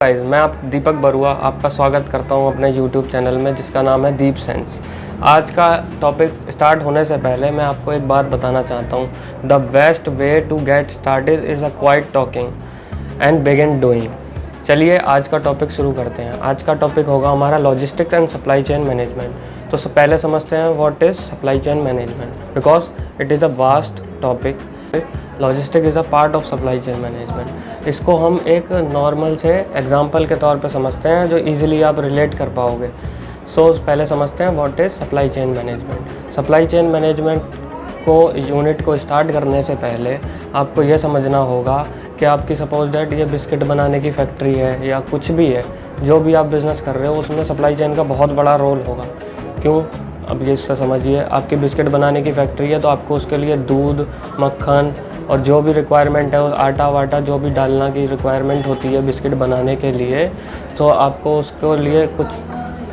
Guys, मैं आप दीपक बरुआ आपका स्वागत करता हूं अपने YouTube चैनल में जिसका नाम है दीप सेंस। आज का टॉपिक स्टार्ट होने से पहले मैं आपको एक बात बताना चाहता हूं। The best way to get started is a quit talking and begin doing. चलिए आज का टॉपिक शुरू करते हैं। आज का टॉपिक होगा हमारा logistics and supply chain management. तो पहले समझते हैं what is supply chain management, because it is a vast topic. Logistic is a part of supply chain management. इसको हम एक नॉर्मल से एग्जांपल के तौर पे समझते हैं जो इजीली आप रिलेट कर पाओगे। पहले समझते हैं what is supply chain management. Supply chain management को यूनिट को स्टार्ट करने से पहले आपको ये समझना होगा कि आपकी सपोज दैट ये बिस्किट बनाने की फैक्ट्री है या कुछ भी है, जो भी आप बिज़नेस कर रहे हो उसमें सप्लाई चेन का बहुत बड़ा रोल होगा। क्यों? अब ये इससे समझिए, आपकी बिस्किट बनाने की फैक्ट्री है तो आपको उसके लिए दूध, मक्खन और जो भी रिक्वायरमेंट है, आटा वाटा जो भी डालना की रिक्वायरमेंट होती है बिस्किट बनाने के लिए, तो आपको उसके लिए कुछ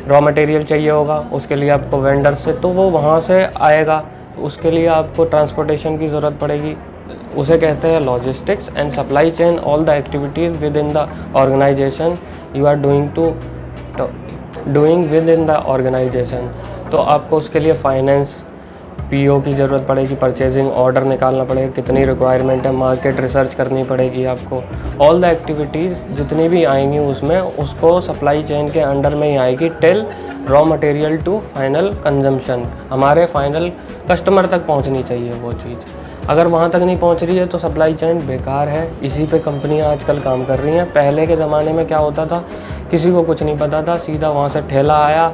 रॉ मटेरियल चाहिए होगा। उसके लिए आपको वेंडर से तो वो वहाँ से आएगा, उसके लिए आपको ट्रांसपोर्टेशन की ज़रूरत पड़ेगी। उसे कहते हैं logistics and supply chain. All the activities within the organization you are doing within the organization. तो आपको उसके लिए फाइनेंस, पीओ की ज़रूरत पड़ेगी, परचेजिंग ऑर्डर निकालना पड़ेगा, कितनी रिक्वायरमेंट है, मार्केट रिसर्च करनी पड़ेगी आपको। ऑल द एक्टिविटीज़ जितनी भी आएंगी उसमें उसको सप्लाई चेन के अंडर में ही आएगी till raw material to final consumption. हमारे फाइनल कस्टमर तक पहुंचनी चाहिए वो चीज़। अगर वहाँ तक नहीं पहुँच रही है तो सप्लाई चेन बेकार है। इसी पे कंपनियाँ आजकल काम कर रही हैं। पहले के ज़माने में क्या होता था, किसी को कुछ नहीं पता था, सीधा वहाँ से ठेला आया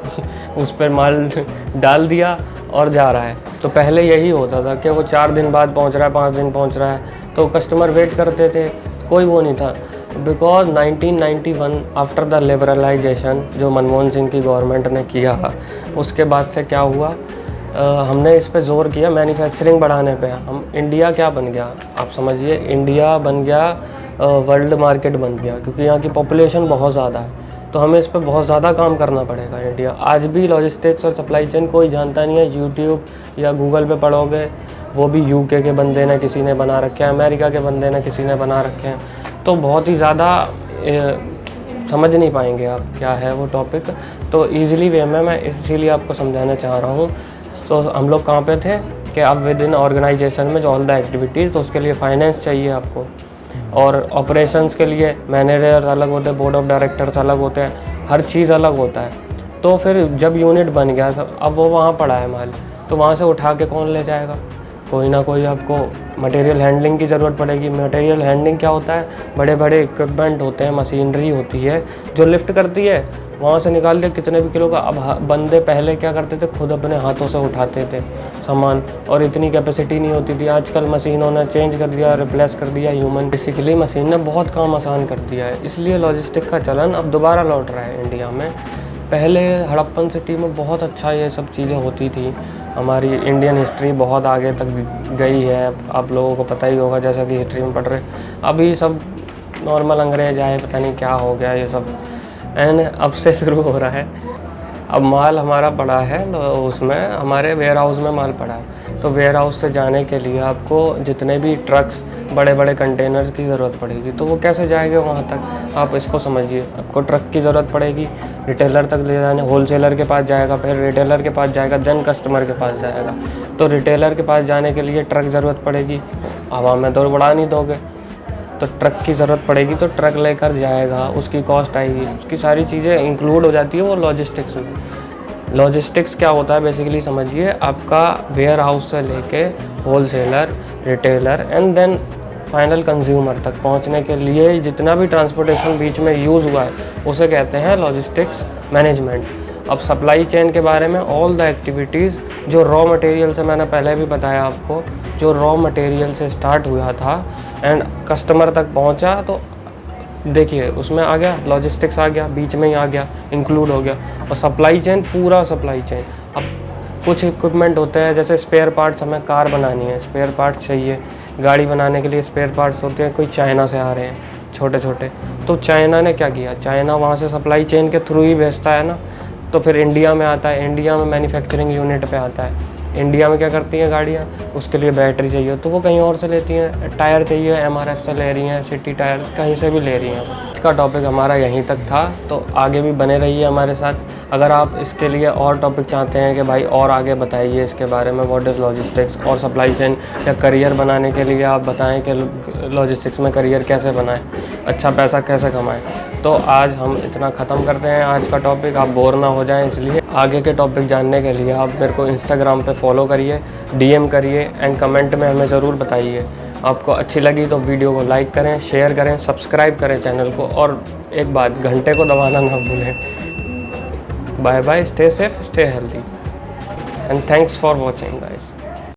उस पर माल डाल दिया और जा रहा है। तो पहले यही होता था कि वो 4 दिन बाद पहुंच रहा है, 5 दिन पहुंच रहा है, तो कस्टमर वेट करते थे, कोई वो नहीं था। बिकॉज 1991 आफ्टर द लिबरलाइजेशन जो मनमोहन सिंह की गवर्नमेंट ने किया, उसके बाद से क्या हुआ, हमने इस पे ज़ोर किया मैन्युफैक्चरिंग बढ़ाने पे। हम इंडिया क्या बन गया, आप समझिए, इंडिया बन गया वर्ल्ड मार्केट बन गया, क्योंकि यहाँ की पॉपुलेशन बहुत ज़्यादा है। तो हमें इस पे बहुत ज़्यादा काम करना पड़ेगा। इंडिया आज भी लॉजिस्टिक्स और सप्लाई चेन कोई जानता नहीं है। यूट्यूब या गूगल पे पढ़ोगे, वो भी यूके के बंदे ने किसी ने बना रखे हैं, अमेरिका के बंदे ने किसी ने बना रखे हैं, तो बहुत ही ज़्यादा समझ नहीं पाएंगे आप क्या है वो टॉपिक। तो ईज़िली वे में मैं इसीलिए आपको समझाना चाह रहा हूँ। तो हम लोग कहाँ पे थे कि अब विद इन ऑर्गेनाइजेशन में जो ऑल द एक्टिविटीज़, तो उसके लिए फाइनेंस चाहिए आपको, और ऑपरेशंस के लिए मैनेजर्स अलग होते हैं, बोर्ड ऑफ डायरेक्टर्स अलग होते हैं, हर चीज़ अलग होता है। तो फिर जब यूनिट बन गया सब, अब वो वहाँ पड़ा है माल, तो वहाँ से उठा के कौन ले जाएगा? कोई ना कोई आपको मटेरियल हैंडलिंग की ज़रूरत पड़ेगी। मटेरियल हैंडलिंग क्या होता है? बड़े बड़े इक्विपमेंट होते हैं, मशीनरी होती है जो लिफ्ट करती है, वहाँ से निकाल के कितने भी किलो का। अब बंदे पहले क्या करते थे, खुद अपने हाथों से उठाते थे सामान, और इतनी कैपेसिटी नहीं होती थी। आजकल मशीनों ने चेंज कर दिया, रिप्लेस कर दिया ह्यूमन। बेसिकली मशीन ने बहुत काम आसान कर दिया है, इसलिए लॉजिस्टिक का चलन अब दोबारा लौट रहा है इंडिया में। पहले हड़प्पन सिटी में बहुत अच्छा ये सब चीज़ें होती थी। हमारी इंडियन हिस्ट्री बहुत आगे तक गई है, आप लोगों को पता ही होगा, जैसा कि हिस्ट्री में पढ़ रहे। अभी सब नॉर्मल अंग्रेज आए, पता नहीं क्या हो गया ये सब, एंड अब से शुरू हो रहा है। अब माल हमारा पड़ा है, उसमें हमारे वेयर हाउस में माल पड़ा है, तो वेयर हाउस से जाने के लिए आपको जितने भी ट्रक्स, बड़े बड़े कंटेनर्स की ज़रूरत पड़ेगी। तो वो कैसे जाएंगे वहाँ तक, आप इसको समझिए। आपको ट्रक की ज़रूरत पड़ेगी, रिटेलर तक ले जाने, होलसेलर के पास जाएगा, फिर रिटेलर के पास जाएगा, देन कस्टमर के पास जाएगा। तो रिटेलर के पास जाने के लिए ट्रक ज़रूरत पड़ेगी, हवा में तो बढ़ा नहीं दोगे, तो ट्रक की ज़रूरत पड़ेगी, तो ट्रक लेकर जाएगा, उसकी कॉस्ट आएगी, उसकी सारी चीज़ें इंक्लूड हो जाती है वो लॉजिस्टिक्स में। लॉजिस्टिक्स क्या होता है बेसिकली समझिए, आपका वेयर हाउस से लेके wholesaler, retailer and then final consumer तक पहुंचने के लिए जितना भी ट्रांसपोर्टेशन बीच में यूज़ हुआ है उसे कहते हैं लॉजिस्टिक्स मैनेजमेंट। अब सप्लाई चेन के बारे में ऑल द एक्टिविटीज़ जो रॉ मटेरियल से, मैंने पहले भी बताया आपको, जो रॉ मटेरियल से स्टार्ट हुआ था एंड कस्टमर तक पहुंचा, तो देखिए उसमें आ गया लॉजिस्टिक्स, आ गया बीच में ही, आ गया, इंक्लूड हो गया। और सप्लाई चेन, पूरा सप्लाई चेन। अब कुछ इक्विपमेंट होते हैं, जैसे स्पेयर पार्ट्स, हमें कार बनानी है, स्पेयर पार्ट्स चाहिए, गाड़ी बनाने के लिए स्पेयर पार्ट्स होते हैं, कोई चाइना से आ रहे हैं छोटे छोटे, तो चाइना ने क्या किया, चाइना वहाँ से सप्लाई चेन के थ्रू ही भेजता है ना, तो फिर इंडिया में आता है, इंडिया में मैन्युफैक्चरिंग यूनिट पे आता है, इंडिया में क्या करती हैं गाड़ियाँ, उसके लिए बैटरी चाहिए तो वो कहीं और से लेती हैं, टायर चाहिए MRF से ले रही हैं, सिटी टायर कहीं से भी ले रही हैं। इसका टॉपिक हमारा यहीं तक था, तो आगे भी बने रहिए हमारे साथ। अगर आप इसके लिए और टॉपिक चाहते हैं कि भाई और आगे बताइए इसके बारे में, व्हाट इज़ लॉजिस्टिक्स और सप्लाई चेन, या करियर बनाने के लिए आप बताएं कि लॉजिस्टिक्स में करियर कैसे बनाएं, अच्छा पैसा कैसे कमाएं, तो आज हम इतना ख़त्म करते हैं आज का टॉपिक। आप बोर ना हो जाएं, इसलिए आगे के टॉपिक जानने के लिए आप मेरे को इंस्टाग्राम पे फॉलो करिए, DM करिए एंड कमेंट में हमें ज़रूर बताइए। आपको अच्छी लगी तो वीडियो को लाइक करें, शेयर करें, सब्सक्राइब करें चैनल को, और एक बात, घंटे को दबाना ना भूलें। Bye bye, stay safe, stay healthy, and thanks for watching guys.